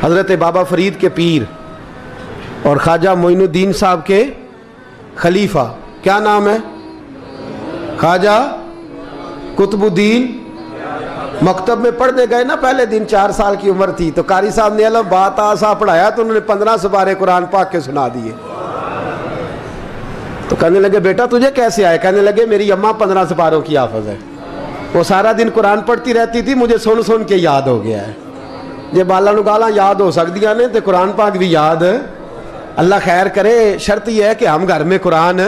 हज़रत बाबा फरीद के पीर और ख्वाजा मोइनुद्दीन साहब के खलीफा, क्या नाम है? ख्वाजा कुतुबुद्दीन। मकतब में पढ़ने गए ना, पहले दिन 4 साल की उम्र थी, तो कारी साहब ने अलम बात आसा पढ़ाया तो उन्होंने 15 सुपारे कुरान पाक के सुना दिए। तो कहने लगे बेटा तुझे कैसे आए? कहने लगे मेरी अम्मा 15 सुपारों की हाफिज है, वो सारा दिन कुरान पढ़ती रहती थी, मुझे सुन सुन के याद हो गया है। जे बाला नू गाला याद हो सकदियां ने तो कुरान पाक भी याद, अल्लाह खैर करे। शर्त यह है कि हम घर में कुरान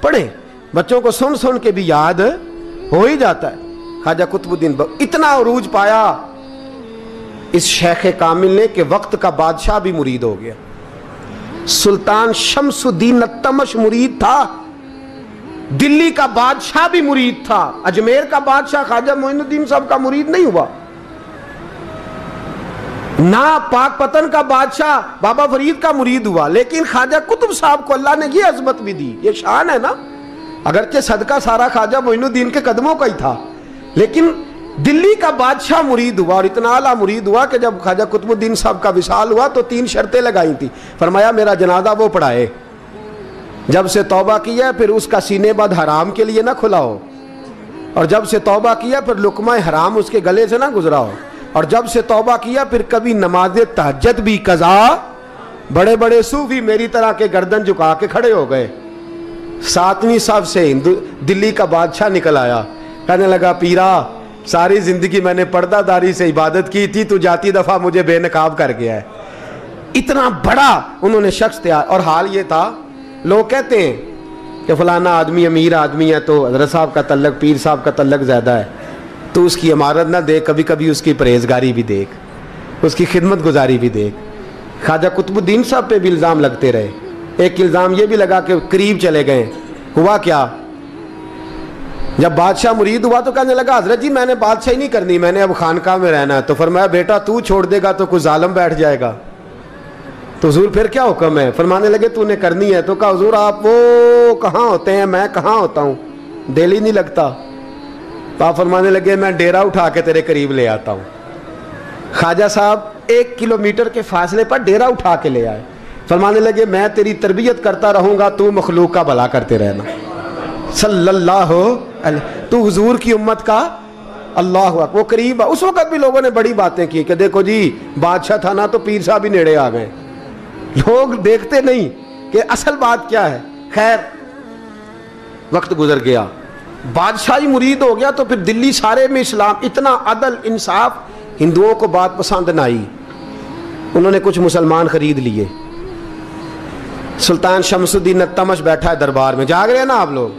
पढ़ें, बच्चों को सुन सुन के भी याद हो ही जाता है। ख्वाजा कुतुबुद्दीन इतना उरूज पाया इस शेख कामिल ने कि वक्त का बादशाह भी मुरीद हो गया। सुल्तान शमसुद्दीन तमश मुरीद था, दिल्ली का बादशाह भी मुरीद था, अजमेर का बादशाह ख्वाजा मोइनुद्दीन साहब का मुरीद नहीं हुआ ना, पाकपतन का बादशाह बाबा फरीद का मुरीद हुआ। लेकिन ख्वाजा कुतुब साहब को अल्लाह ने ये अजमत भी दी, ये शान है ना। अगरचे सदका सारा ख्वाजा मोइनुद्दीन के कदमों का ही था, लेकिन दिल्ली का बादशाह मुरीद हुआ और इतना आला मुरीद हुआ कि जब ख्वाजा कुतुबुद्दीन साहब का विसाल हुआ तो 3 शर्तें लगाई थी। फरमाया मेरा जनाजा वो पढ़ाए, जब से तौबा किया फिर उसका सीने बद हराम के लिए ना खुला हो, और जब से तौबा किया फिर लुकमा हराम उसके गले से ना गुजरा हो, और जब से तौबा किया फिर कभी नमाज तहज्जुद भी कज़ा। बड़े बड़े सूफी मेरी तरह के गर्दन झुका के खड़े हो गए। 7वीं सफ से दिल्ली का बादशाह निकल आया, कहने लगा पीरा सारी जिंदगी मैंने पर्दादारी से इबादत की थी, तू जाती दफा मुझे बेनकाब कर गया है। इतना बड़ा उन्होंने शख्स तैयार। और हाल ये था, लोग कहते हैं कि फलाना आदमी अमीर आदमी है तो हज़रत साहब का तल्लक, पीर साहब का तल्लक ज़्यादा है, तो उसकी इमारत ना देख, कभी कभी उसकी परहेजगारी भी देख, उसकी खिदमत गुजारी भी देख। ख्वाजा कुतुबुद्दीन साहब पे भी इल्ज़ाम लगते रहे। एक इल्ज़ाम ये भी लगा कि करीब चले गए। हुआ क्या, जब बादशाह मुरीद हुआ तो कहने लगा हजरत जी मैंने बादशाही नहीं करनी, मैंने अब खानकाह में रहना है। तो फरमाया बेटा तू छोड़ देगा तो कुछ जालिम बैठ जाएगा, तो हुजूर फिर क्या हुक्म है? फरमाने लगे तूने करनी है। तो कहा हुजूर आप वो कहाँ होते हैं, मैं कहाँ होता हूँ, दिल ही नहीं लगता। तो आप फरमाने लगे मैं डेरा उठा के तेरे करीब ले आता हूँ। ख्वाजा साहब 1 किलोमीटर के फासले पर डेरा उठा के ले आए। फरमाने लगे मैं तेरी तरबियत करता रहूँगा, तू मखलूक का भला करते रहना। सल्लल्लाहु अलैहि, तू हुजूर की उम्मत का अल्लाह हुआ। वो करीब, उस वक्त भी लोगों ने बड़ी बातें की कि देखो जी बादशाह था ना तो पीर साहब भी नेड़े आ गए। लोग देखते नहीं कि असल बात क्या है। खैर वक्त गुजर गया, बादशाही मुरीद हो गया, तो फिर दिल्ली सारे में इस्लाम, इतना अदल इंसाफ, हिंदुओं को बात पसंद न आई। उन्होंने कुछ मुसलमान खरीद लिए। सुल्तान शमसुद्दीन तमश बैठा है दरबार में, जाग रहे हैं ना आप लोग,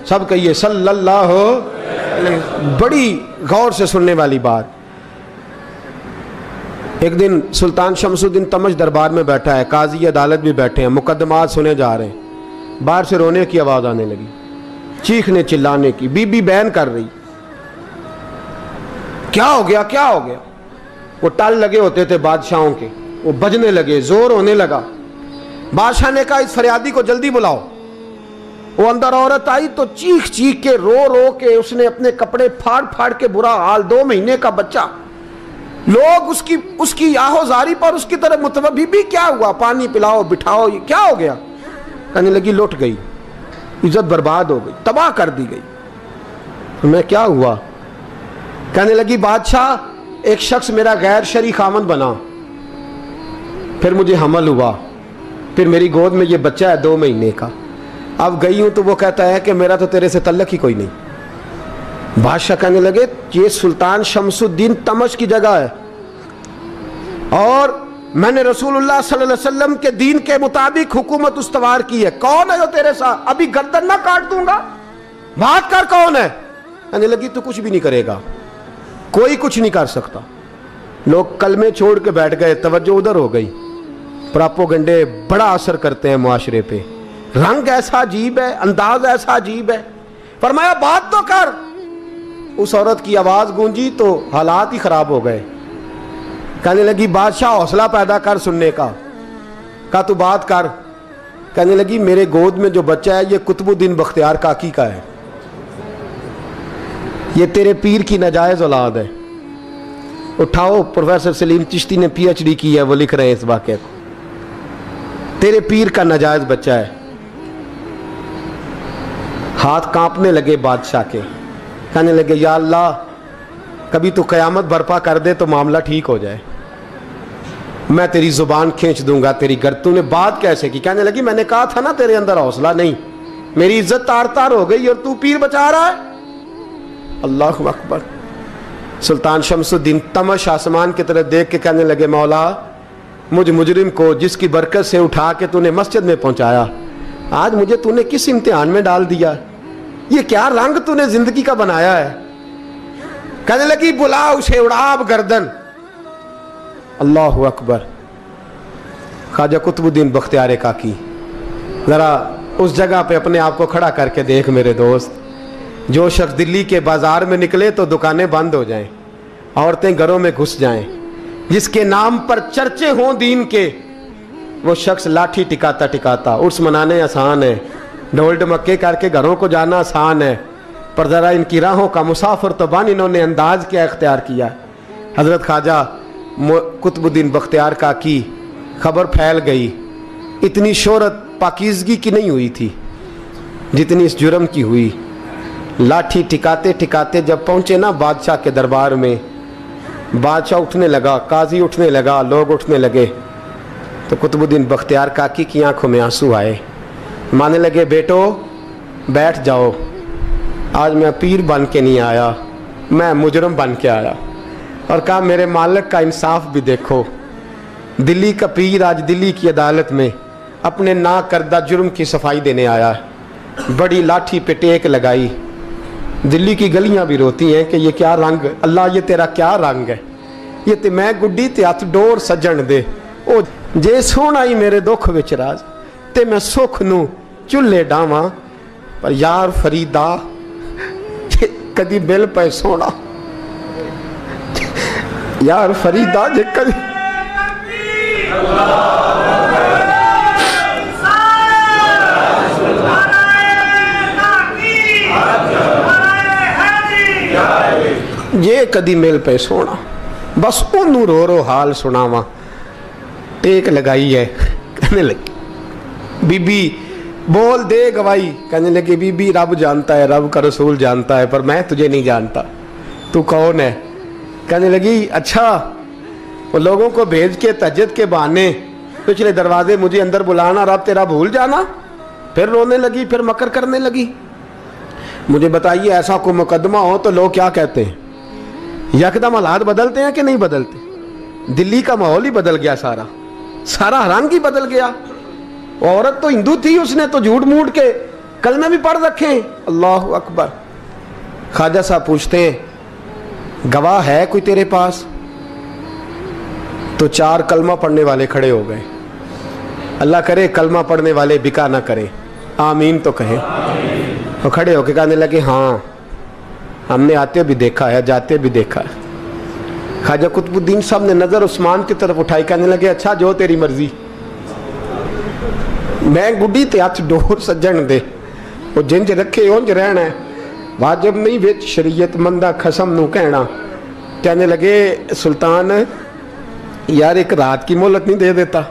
सब कहिए सल्लल्लाहु अलैहि। बड़ी गौर से सुनने वाली बात। एक दिन सुल्तान शमसुद्दीन तमश दरबार में बैठा है, काजी अदालत भी बैठे हैं, मुकदमात सुने जा रहे हैं। बाहर से रोने की आवाज़ आने लगी, चीखने चिल्लाने की। बीबी बयान कर रही, क्या हो गया क्या हो गया। वो टल लगे होते थे बादशाहों के, वो बजने लगे, जोर होने लगा। बादशाह ने कहा इस फरियादी को जल्दी बुलाओ। वो अंदर औरत आई तो चीख चीख के रो रो के उसने अपने कपड़े फाड़ फाड़ के, बुरा हाल, 2 महीने का बच्चा। लोग उसकी आहोजारी पर उसकी तरफ मुतवज्जह। बीबी क्या हुआ, पानी पिलाओ बिठाओ, ये क्या हो गया? कहने लगी लुट गई, इज्जत बर्बाद हो गई, तबाह कर दी गई। तो मैं क्या हुआ? कहने लगी बादशाह एक शख्स मेरा गैर शरई खामन बना, फिर मुझे हमल हुआ, फिर मेरी गोद में ये बच्चा है 2 महीने का। अब गई हूं तो वो कहता है कि मेरा तो तेरे से तल्लक ही कोई नहीं। बादशाह कहने लगे ये सुल्तान शमसुद्दीन तमश की जगह है और मैंने रसूलुल्लाह सल्लल्लाहु अलैहि वसल्लम के दीन के मुताबिक हुकूमत उस्तवार की है। कौन है जो तेरे साथ? अभी गर्दन ना काट दूंगा, बात कर कौन है? कहने लगी तू कुछ भी नहीं करेगा, कोई कुछ नहीं कर सकता। लोग कलमे छोड़ के बैठ गए, तवज्जो उधर हो गई। प्रोपेगेंडे बड़ा असर करते हैं मुआशरे पे। रंग ऐसा अजीब है, अंदाज ऐसा अजीब है। फरमाया बात तो कर। उस औरत की आवाज गूंजी तो हालात ही खराब हो गए। कहने लगी बादशाह हौसला पैदा कर सुनने का। कहा तू बात कर। कहने लगी मेरे गोद में जो बच्चा है ये कुतुबुद्दीन बख्तियार काकी का है, ये तेरे पीर की नाजायज औलाद है। उठाओ, प्रोफेसर सलीम चिश्ती ने PhD की है, वो लिख रहे हैं इस वाक़े को। तेरे पीर का नाजायज बच्चा है। हाथ कांपने लगे बादशाह के, कहने लगे या अल्लाह कभी तो क़यामत बर्पा कर दे तो मामला ठीक हो जाए, मैं तेरी जुबान खींच दूंगा तेरी गर्दन। तूने बात कैसे की? कहने लगी मैंने कहा था ना तेरे अंदर हौसला नहीं, मेरी इज्जत तार तार हो गई और तू पीर बचा रहा है। अल्लाहु अकबर। सुल्तान शमसुद्दीन तमश आसमान की तरफ देख के कहने लगे मौला मुझ मुजरिम को जिसकी बरकत से उठा के तूने मस्जिद में पहुंचाया, आज मुझे तूने किस इम्तिहान में डाल दिया? ये क्या रंग तूने जिंदगी का बनाया है? कहने लगी बुला उसे, उड़ाब गर्दन। अल्लाहु अकबर। ख्वाजा कुतुबुद्दीन बख्तियार काकी, जरा उस जगह पे अपने आप को खड़ा करके देख मेरे दोस्त। जो शख्स दिल्ली के बाजार में निकले तो दुकानें बंद हो जाएं, औरतें घरों में घुस जाएं, जिसके नाम पर चर्चे हों दीन के, वो शख्स लाठी टिकाता टिकाता। उर्स मनाने आसान है, ढोल ढमक्के करके घरों को जाना आसान है, पर ज़रा इनकी राहों का मुसाफिर तो बन इन्होंने अंदाज क्या इख्तियार किया। हज़रत ख्वाजा कुतुबुद्दीन बख्तियार काकी, खबर फैल गई। इतनी शोहरत पाकीज़गी की नहीं हुई थी जितनी इस जुर्म की हुई। लाठी टिकाते टिकाते जब पहुँचे ना बादशाह के दरबार में, बादशाह उठने लगा, काजी उठने लगा, लोग उठने लगे, तो कुतुबुद्दीन बख्तियार काकी की आंखों में आंसू आए। मानने लगे बेटो बैठ जाओ, आज मैं पीर बन के नहीं आया, मैं मुजरम बन के आया। और कहा मेरे मालिक का इंसाफ भी देखो, दिल्ली का पीर आज दिल्ली की अदालत में अपने ना करदा जुर्म की सफाई देने आया है। बड़ी लाठी पे टेक लगाई, दिल्ली की गलियां भी रोती हैं कि ये क्या रंग, अल्लाह ये तेरा क्या रंग है, ये ते मैं गुड्डी ते हथ डोर सजन दे। ओ जे सोना ही मेरे दुख विच राज, ते मैं सुख नू चुल्हे डावां, पर यार फरीदा कदी बिल पे सोना, यार फरीदा जे कदी ये कदी मिल पे सोना, बस ओनू रो रो हाल सुनावा। टेक लगाई है, कहने लगी बीबी बोल दे गवाही। कहने लगी बीबी रब जानता है, रब का रसूल जानता है, पर मैं तुझे नहीं जानता, तू कौन है? कहने लगी अच्छा वो लोगों को भेज के तहज्जुद के बहाने पिछले दरवाजे मुझे अंदर बुलाना, रब तेरा भूल जाना। फिर रोने लगी, फिर मकर करने लगी। मुझे बताइए ऐसा कोई मुकदमा हो तो लोग क्या कहते हैं? यकदम हालात बदलते हैं कि नहीं बदलते? दिल्ली का माहौल ही बदल गया, सारा सारा रंग ही बदल गया। औरत तो हिंदू थी, उसने तो झूठ मूठ के कलमे भी पढ़ रखे। अल्लाह अकबर। ख्वाजा साहब पूछते हैं गवाह है कोई तेरे पास? तो 4 कलमा पढ़ने वाले खड़े हो गए। अल्लाह करे कलमा पढ़ने वाले बिका ना करें, आमीन तो कहें। तो खड़े होके कहने लगे हाँ हमने आते भी देखा है, जाते भी देखा है। ख्वाजा कुतुबुद्दीन साहब ने नजर उस्मान की तरफ उठाई, कहने लगे अच्छा जो तेरी मर्जी, मैं गुड्डी ते हथ डोर सज्जन दे, वो जिंज रखे उंज रहना है, वाजिब नहीं विच शरीयत मंदा खसम नू कहना। कहने लगे सुल्तान यार एक रात की मोहलत नहीं दे देता?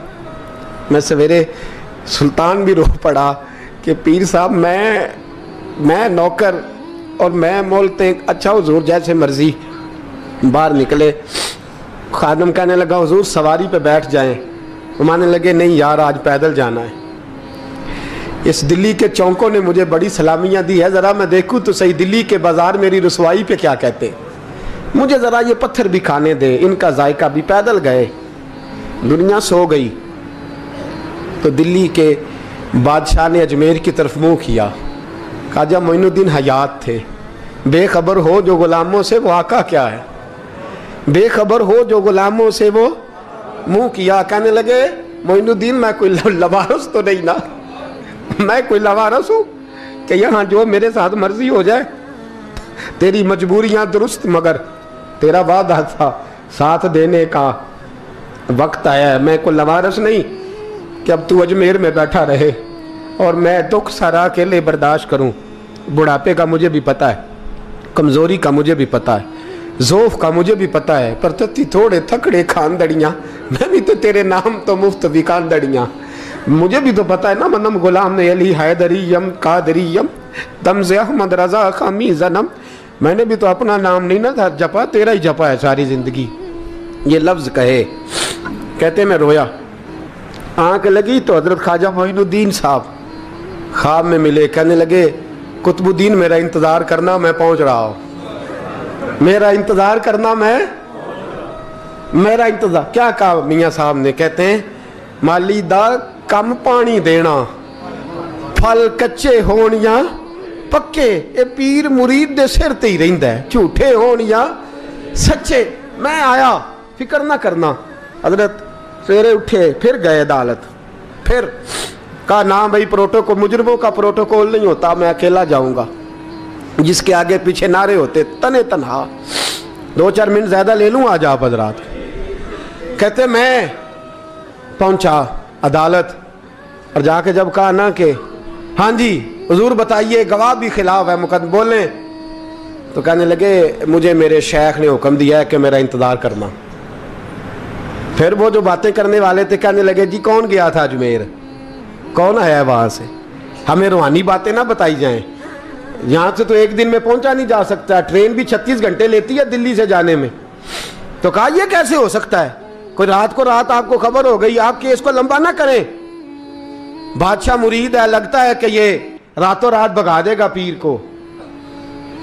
मैं सवेरे सुल्तान भी रो पड़ा कि पीर साहब मैं नौकर और मैं मोलते। अच्छा हुजूर जैसे मर्जी। बाहर निकले, खादम कहने लगा हुजूर सवारी पे बैठ जाएं। वो मानने लगे नहीं यार आज पैदल जाना है। इस दिल्ली के चौंकों ने मुझे बड़ी सलामियां दी है, ज़रा मैं देखूं तो सही दिल्ली के बाजार मेरी रसवाई पे क्या कहते हैं, मुझे ज़रा ये पत्थर भी खाने दे, इनका जायका भी। पैदल गए, दुनिया सो गई तो दिल्ली के बादशाह ने अजमेर की तरफ मुँह किया। ख्वाजा मोइनुद्दीन हयात थे। बेखबर हो जो गुलामों से वो आका क्या है, बेखबर हो जो गुलामों से वो मुँह किया। कहने लगे मोइनुद्दीन मैं कोई लवारस तो नहीं ना, मैं कोई लवारस हूँ कि यहाँ जो मेरे साथ मर्जी हो जाए? तेरी मजबूरियाँ दुरुस्त, मगर तेरा वादा था साथ देने का, वक्त आया है। मैं कोई लवारस नहीं कि अब तू अजमेर में बैठा रहे और मैं दुख सारा अकेले बर्दाश्त करूं। बुढ़ापे का मुझे भी पता है, कमज़ोरी का मुझे भी पता है, ज़ोफ़ का मुझे भी पता है, पर तत्ती थोड़े थकड़े खानदड़ियाँ, मैं भी तो तेरे नाम तो मुफ्त भी खानदड़ियाँ। मुझे भी तो पता है ना, मनम गुलाम ने अली हैदरियम कादरियम तमज़े अहमद रज़ा खामी जन्म। मैंने भी तो अपना नाम नहीं ना था जपा, तेरा ही जपा है सारी ज़िंदगी। ये लफ्ज़ कहे, कहते मैं रोया, आँख लगी तो हज़रत ख्वाजा मोइनुद्दीन साहब ख्वाब में मिले। कहने लगे कुतुबुद्दीन मेरा इंतज़ार करना, मैं पहुँच रहा हूँ। मेरा इंतज़ार करना, मेरा इंतज़ार। क्या कहा मियाँ साहब ने? कहते हैं माली दा कम पानी देना, फल कच्चे होण या पक्के, ये पीर मुरीद दे सिर ते ही रहिंदा है, झूठे होण या सच्चे। मैं आया, फिक्र ना करना। हजरत सवेरे उठे, फिर गए अदालत, फिर कहा ना भाई प्रोटोकॉल, मुजरिमों का प्रोटोकॉल नहीं होता, मैं अकेला जाऊंगा। जिसके आगे पीछे नारे होते तने तनहा। 2-4 मिनट ज़्यादा ले लूँ आज आप हजरात। कहते मैं पहुंचा अदालत और जाके जब कहा ना कि हाँ जी हुजूर बताइए, गवाह भी खिलाफ है, मुकदमा बोलें, तो कहने लगे मुझे मेरे शेख ने हुक्म दिया है कि मेरा इंतज़ार करना। फिर वो जो बातें करने वाले थे कहने लगे जी कौन गया था अजमेर, कौन आया है वहाँ से, हमें रूहानी बातें ना बताई जाएं। यहाँ से तो एक दिन में पहुँचा नहीं जा सकता, ट्रेन भी 36 घंटे लेती है दिल्ली से जाने में। तो कहा यह कैसे हो सकता है, कोई रात को रात आपको खबर हो गई, आप केस को लंबा ना करें। बादशाह मुरीद है, लगता है कि ये रातों रात भगा देगा पीर को।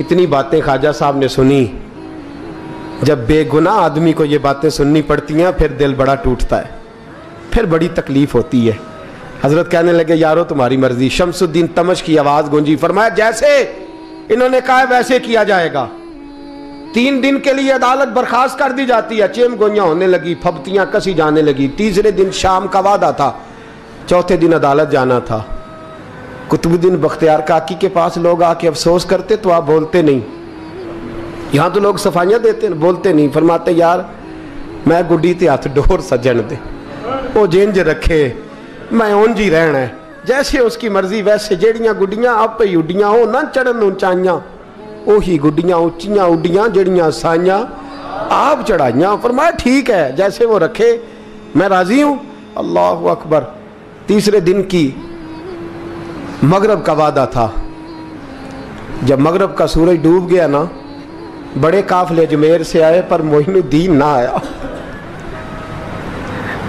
इतनी बातें ख्वाजा साहब ने सुनी। जब बेगुनाह आदमी को ये बातें सुननी पड़ती हैं फिर दिल बड़ा टूटता है, फिर बड़ी तकलीफ होती है। हजरत कहने लगे यारो तुम्हारी मर्जी। शमसुद्दीन तमश की आवाज गूंजी, फरमाया जैसे इन्होंने कहा वैसे किया जाएगा। 3 दिन के लिए अदालत बर्खास्त कर दी जाती है। चेम गोइयां होने लगी, फबतियां कसी जाने लगी। तीसरे दिन शाम का वादा था, चौथे दिन अदालत जाना था। कुतुबुद्दीन बख्तियार काकी के पास लोग आके अफसोस करते तो आप बोलते नहीं, यहाँ तो लोग सफाइयाँ देते बोलते नहीं। फरमाते यार मैं गुड्डी ते हथ डोर सजन दे, वो जिंज रखे मैं उंज ही रहना है, जैसे उसकी मर्जी वैसे। जेड़ियां गुड्डियां आप ही उड्डियां हो ना चढ़न ऊंचाइयां, ओही गुड्डियां उच्चियां उड्डियां जेड़ियां साइयां आप चढ़ाइयां। फरमाया ठीक है जैसे वो रखे मैं राजी हूं। अल्लाह अकबर। तीसरे दिन की मगरब का वादा था। जब मगरब का सूरज डूब गया ना, बड़े काफले अजमेर से आए पर मोइनुद्दीन ना आया।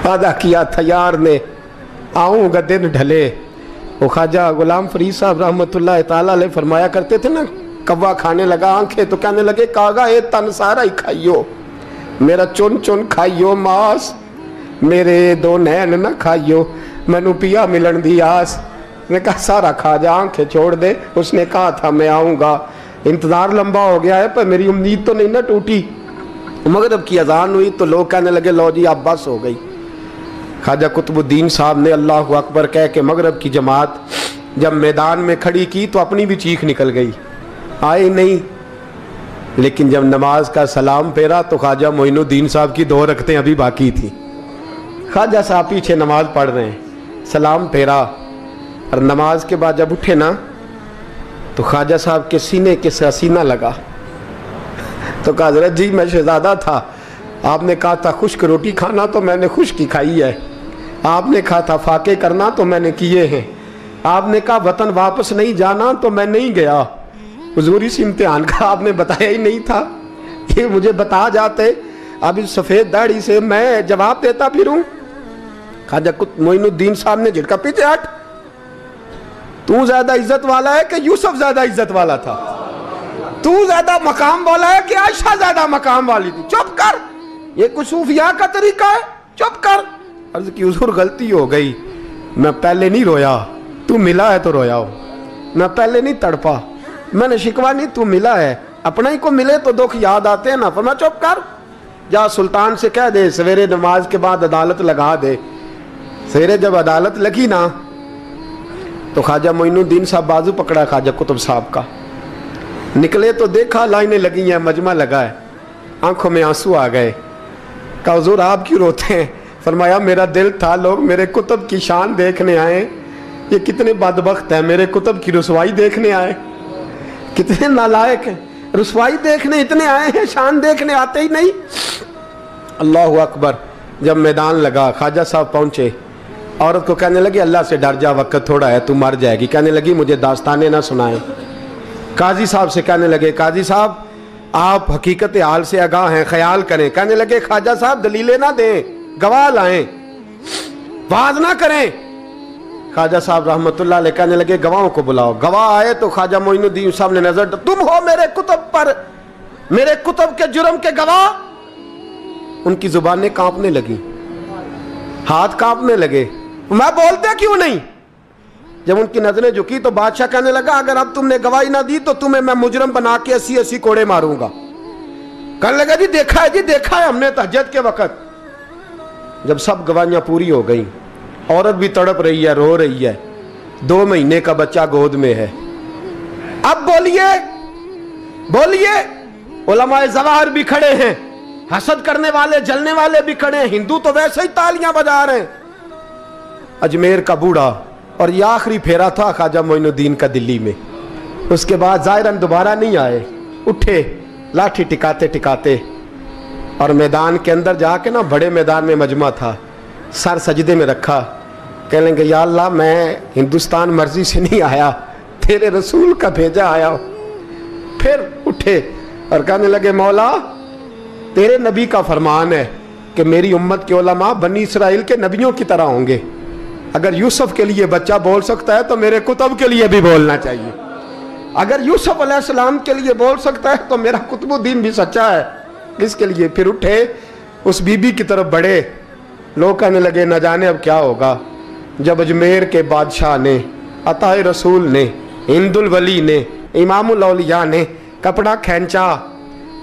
वादा किया था यार ने आऊँगा दिन ढले। वो ख्वाजा गुलाम फरीद साहब रहमतुल्लाह ताला अलैह फरमाया करते थे ना, कव्वा खाने लगा आंखें तो कहने लगे कागा ये तन सारा ही खाइयो, मेरा चुन चुन खाइयो मास, मेरे 2 नैन ना खाइयो, मैनू पिया मिलन दी आस। ने कहा सारा खा जा, आंखें छोड़ दे। उसने कहा था मैं आऊँगा, इंतज़ार लंबा हो गया है पर मेरी उम्मीद तो नहीं ना टूटी। मगरब की अजान हुई तो लोग कहने लगे लो जी अब बस हो गई। ख्वाजा कुतुबुद्दीन साहब ने अल्लाह अकबर कह के मगरब की जमात जब मैदान में खड़ी की तो अपनी भी चीख निकल गई, आए नहीं। लेकिन जब नमाज का सलाम फेरा तो ख्वाजा मोइनुद्दीन साहब की 2 रकतें अभी बाकी थी। ख्वाजा साहब पीछे नमाज पढ़ रहे हैं, सलाम फेरा और नमाज के बाद जब उठे ना तो ख्वाजा साहब के सीने के सीना लगा। तो कहा हज़रत जी मैं शहजादा था, आपने कहा था खुश्क रोटी खाना तो मैंने खुश्क ही खाई है, आपने कहा था फाके करना तो मैंने किए हैं, आपने कहा वतन वापस नहीं जाना तो मैं नहीं गया। हुजूर इस इम्तिहान का आपने बताया ही नहीं था, ये मुझे बता जाते अब इस सफ़ेद दाढ़ी से मैं जवाब देता फिरूं। ख्वाजा मोइनुद्दीन साहब ने झिड़का, पीछे हट, तू ज्यादा इज्जत वाला है कि यूसुफ ज्यादा इज्जत वाला था, तू ज्यादा मकाम वाला है कि आयशा ज्यादा मकाम वाली थी, चुप कर, ये कुछ सूफिया का तरीका है, चुप कर। अर्ज की हुजूर गलती हो गई, मैं पहले नहीं रोया, तू मिला है तो रोया हो, मैं पहले नहीं तड़पा, मैंने शिकवा नहीं, तू मिला है, अपना ही को मिले तो दुख याद आते हैं ना। फरमाया चुप कर, जा सुल्तान से कह दे सवेरे नमाज के बाद अदालत लगा दे। सवेरे जब अदालत लगी ना तो ख्वाजा मोइनुद्दीन साहब बाजू पकड़ा ख्वाजा कुतुब साहब का, निकले तो देखा लाइनें लगी हैं, मजमा लगा है, आंखों में आंसू आ गए। कहा हुजूर आप क्यों रोते हैं? फरमाया मेरा दिल था लोग मेरे कुतुब की शान देखने आए, ये कितने बदबख्त हैं, मेरे कुतुब की रुसवाई देखने आए, कितने नालायक हैं। रुसवाई देखने इतने आए हैं, शान देखने आते ही नहीं। अल्लाह अकबर। जब मैदान लगा, ख्वाजा साहब पहुंचे, औरत को कहने लगी अल्लाह से डर जा, वक्त थोड़ा है, तू मर जाएगी। कहने लगी मुझे दास्ताने ना सुनाए। काजी साहब से कहने लगे काजी साहब आप हकीकत हाल से आगाह हैं, ख्याल करें। कहने लगे ख्वाजा साहब दलीलें ना दें, गवाह लाएं, वाज ना करें। ख्वाजा साहब रहमतुल्लाह अलैह कहने लगे गवाहों को बुलाओ। गवाह आए तो ख्वाजा मोइनुद्दीन साहब ने नजर, तुम हो मेरे कुतुब पर, मेरे कुतुब के जुर्म के गवाह। उनकी जुबानें कांपने लगी, हाथ कांपने लगे, मैं बोलते क्यों नहीं। जब उनकी नजरें झुकी तो बादशाह कहने लगा अगर अब तुमने गवाही ना दी तो तुम्हें मैं मुजरम बना के 80-80 कोड़े मारूंगा। कहने लगा जी देखा है, जी देखा है हमने तहज्जुद के वक्त। जब सब गवाहियां पूरी हो गई, औरत भी तड़प रही है, रो रही है, 2 महीने का बच्चा गोद में है। अब बोलिए बोलिए, उलमाए ज़वाहिर भी खड़े हैं, हसद करने वाले जलने वाले भी खड़े हैं, हिंदू तो वैसे ही तालियां बजा रहे हैं। अजमेर का बूढ़ा, और ये आखिरी फेरा था ख्वाजा मोइनुद्दीन का दिल्ली में। उसके बाद ज़ाहिरन दोबारा नहीं आए, उठे लाठी टिकाते टिकाते और मैदान के अंदर जाके ना, बड़े मैदान में मजमा था, सर सजदे में रखा। कहने लगे या अल्लाह मैं हिंदुस्तान मर्जी से नहीं आया, तेरे रसूल का भेजा आया। फिर उठे और कहने लगे मौला तेरे नबी का फरमान है कि मेरी उम्मत के उलमा बनी इसराइल के नबियों की तरह होंगे। अगर यूसुफ के लिए बच्चा बोल सकता है तो मेरे कुतुब के लिए भी बोलना चाहिए। अगर यूसुफ अलैहिस्सलाम के लिए बोल सकता है तो मेरा कुतुबुद्दीन भी सच्चा है। इसके लिए फिर उठे, उस बीबी की तरफ बढ़े। लोग कहने लगे न जाने अब क्या होगा। जब अजमेर के बादशाह ने, अताए रसूल ने, हिंदुल वली ने, इमामुल औलिया ने कपड़ा खींचा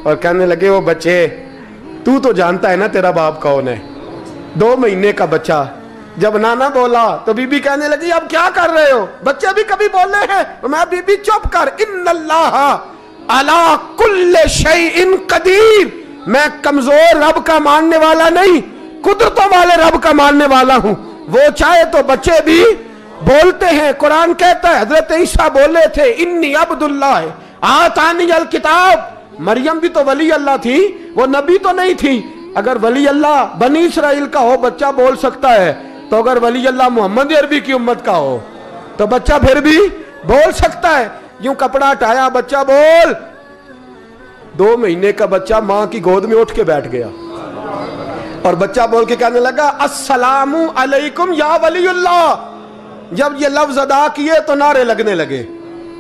और कहने लगे वो बच्चे तू तो जानता है ना तेरा बाप कौन है। 2 महीने का बच्चा। जब नाना बोला तो बीबी कहने लगी अब क्या कर रहे हो, बच्चे भी कभी बोल रहे हैं। मैं बीबी चुप कर, इन्नल्लाह अला कुल्ले शैइन कदीर, मैं कमजोर रब का मानने वाला नहीं, कुदरतों वाले रब का मानने वाला हूं। वो चाहे तो बच्चे भी बोलते हैं। कुरान कहता है हजरत ईसा बोले थे इन्नी अब्दुल्लाह आतानी अल किताब। मरियम भी तो वली अल्लाह थी, वो नबी तो नहीं थी। अगर वली अल्लाह बनी इसराइल का हो बच्चा बोल सकता है, तो अगर वली अल्लाह मोहम्मद अरबी की उम्मत का हो तो बच्चा फिर भी बोल सकता है। यूं कपड़ा हटाया, बच्चा बोल। 2 महीने का बच्चा मां की गोद में उठ के बैठ गया और बच्चा बोल के कहने लगा अस्सलामु अलैकुम या वलीउल्लाह। जब ये लफ्ज अदा किए तो नारे लगने लगे,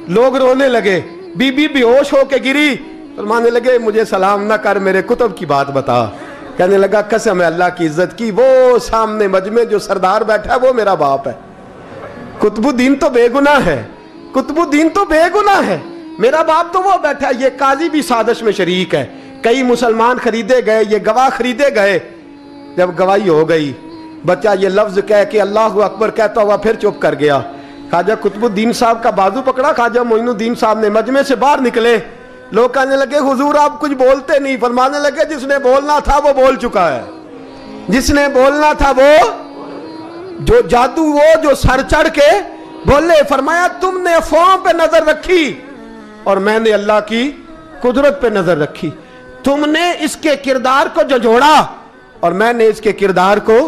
लोग रोने लगे, बीबी बेहोश होके गिरी। फरमाने लगे मुझे सलाम ना कर, मेरे कुतुब की बात बता। कहने लगा कसम है अल्लाह की इज्जत की, वो सामने मजमे जो सरदार बैठा है वो मेरा बाप है। कुतुबुद्दीन तो बेगुनाह है, कुतुबुद्दीन तो बेगुनाह है, मेरा बाप तो वो बैठा है। ये काजी भी साजिश में शरीक है। कई मुसलमान खरीदे गए, ये गवाह खरीदे गए। जब गवाही हो गई, बच्चा ये लफ्ज कह के अल्लाह अकबर कहता हुआ फिर चुप कर गया। ख्वाजा कुतुबुद्दीन साहब का बाजू पकड़ा ख्वाजा मोइनुद्दीन साहब ने, मजमे से बाहर निकले। लोग कहने लगे हुजूर आप कुछ बोलते नहीं। फरमाने लगे जिसने बोलना था वो बोल चुका है, जिसने बोलना था वो जो जादू, वो जो सर चढ़ के बोले। फरमाया तुमने अफवाहों पे नजर रखी और मैंने अल्लाह की कुदरत पे नजर रखी। तुमने इसके किरदार को झंझोड़ा और मैंने इसके किरदार को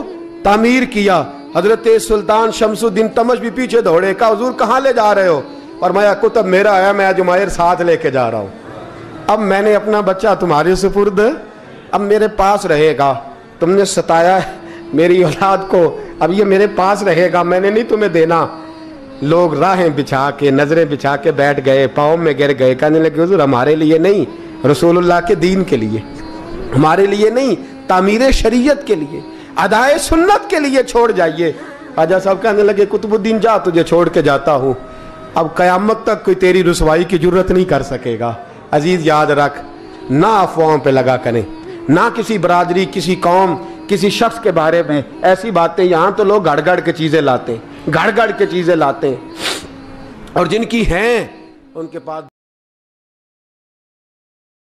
तामीर किया। हजरत सुल्तान शमसुद्दीन तमश भी पीछे दौड़े, कहा हुजूर कहाँ ले जा रहे हो। फरमाया कुतुब मेरा आया, मैं जुमैर साथ लेके जा रहा हूं। अब मैंने अपना बच्चा तुम्हारे सुपुर्द, अब मेरे पास रहेगा। तुमने सताया मेरी औलाद को, अब ये मेरे पास रहेगा, मैंने नहीं तुम्हें देना। लोग राहें बिछा के, नजरें बिछा के बैठ गए, पाँव में गिर गए। कहने लगे हुजूर हमारे लिए नहीं, रसूलुल्लाह के दीन के लिए, हमारे लिए नहीं, तामीर शरीयत के लिए, अदाए सुन्नत के लिए छोड़ जाइए। ख्वाजा साहब कहने लगे कुतुबुद्दीन जा, तुझे छोड़ के जाता हूँ, अब कयामत तक कोई तेरी रुसवाई की जरूरत नहीं कर सकेगा। अजीज याद रख, ना अफवाहों पे लगा करें, ना किसी बरादरी, किसी कौम, किसी शख्स के बारे में ऐसी बातें। यहाँ तो लोग गड़ के चीजें लाते हैं, गड़ के चीजें लाते हैं, और जिनकी हैं उनके पास